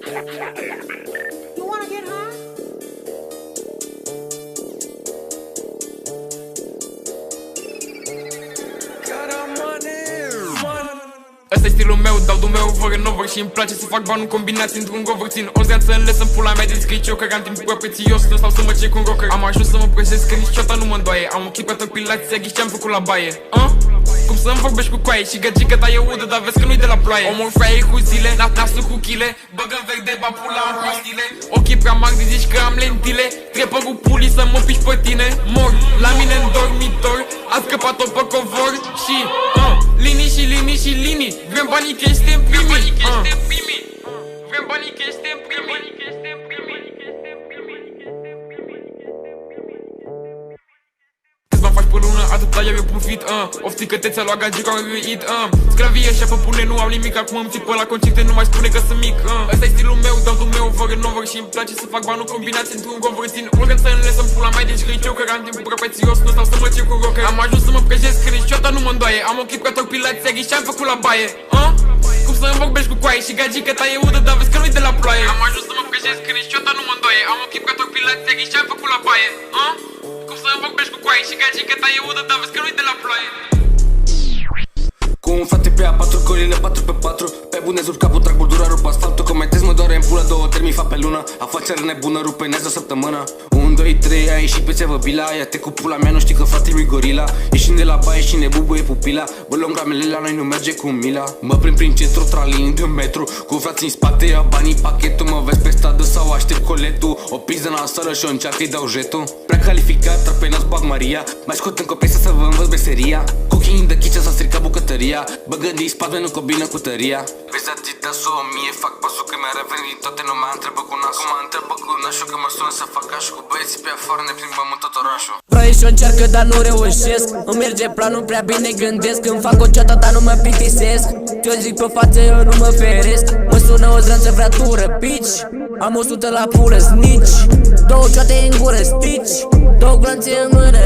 You wanna get high? Ăsta-i stilul meu, dau dumeu fără nover și îmi place să fac bani în combinații într-un cover. Țin o zeanță în lesă în pula mea de scrie eu, că am timp cu prețios, nu stau să mă cer cu un rocker. Am ajuns să mă prăjesc că niciodată nu mă îndoaie. Am ochii pe torpilați, ți-a ghiși ce-am făcut la baie. Cum să-mi vorbești cu coaie și găgică ta e udă, dar vezi că nu-i de la ploaie. Omor fraie cu zile, nasul cu chile, băgă-n verde, ba pula în pastile. Ochii prea mari de zici că am lentile, trepă cu pulii să mă piși pe tine. Mor, la mine în dormitor, a scăpat-o pe covor și linii și linii și linii. Vrem banii că suntem primii. Vrem banii că suntem primii. Câți faci pe lună, atâta eu profit, Ofti că te ți-a luat gagica, am revenit, Sclavie și apă pune, nu au nimic, acum îmi țip pe la concerte, nu mai spune că sunt mic, Ăsta-i stilul meu, dau dumeu fără nover și îmi place să fac bani combinații într-un cover. Țin organ să înle să-mi pula mai deci eu, că am timpul prea prețios, nu stau să mă cer cu rocker. Am ajuns să mă prăjesc, că niciodată nu mă îndoaie. Am ochii ca torpilați, ți-a ghiși ce-am făcut la baie, Cum să-mi vorbești cu coaie și gagică ta e udă, dar vezi că nu-i de la ploaie. Am ajuns să mă prăjesc, că niciodată nu mă îndoaie. Am ochii ca torpilați, ți-a ghiși ce-am făcut la baie, Cum să-mi vorbești cu coaie și gagică ta e udă, dar vezi că nu-i de la ploaie. Cu un frate pe A4, gorile 4x4. Pe bune zurc capul, trag bordura, rup asfaltul. Comentez, mă doare în pulă, 2 termii fac pe lună. Afacere nebună, rupe nează o săptămână. 1, 2, 3, ai ieșit pe țevă bila. Ia-te cu pula mea, nu știi că frate mi gorila. Ieșim de la baie și ne bubuie pupila. Bălăm gramele la noi, nu merge cu mila. Mă prind prin centru, tralini de metru. Cu frații în spate, ia banii pachetul. Mă vezi pe stradă sau aștept coletul. O pizdă nasoară și o încearcă, îi dau jetul. Prea calificat, dar pe nas bag Maria. Mai scot în copii să vă învăț beseria. Cooking in the kitchen, s-a stricat bucătăria. Băgă din spate, nu combină cu tăria. Vezi Adidas o mie, fac pasul că mi-a revenit. Toate lumea întrebă cu nasul. Mă întrebă cu nașul că mă sună să fac așa. Cu băieții pe afară ne plimbăm în tot orașul. Vrei și-o încearcă, dar nu reușesc. Îmi merge planul, prea bine gândesc. Când fac o ceată, dar nu mă plictisesc. Te-o zic pe față, eu nu mă feresc. Mă sună o zranță, fratură, pici. Am 100 la pulă, snitch. 2 cioate în gură, stitch. 2 glanțe în mână.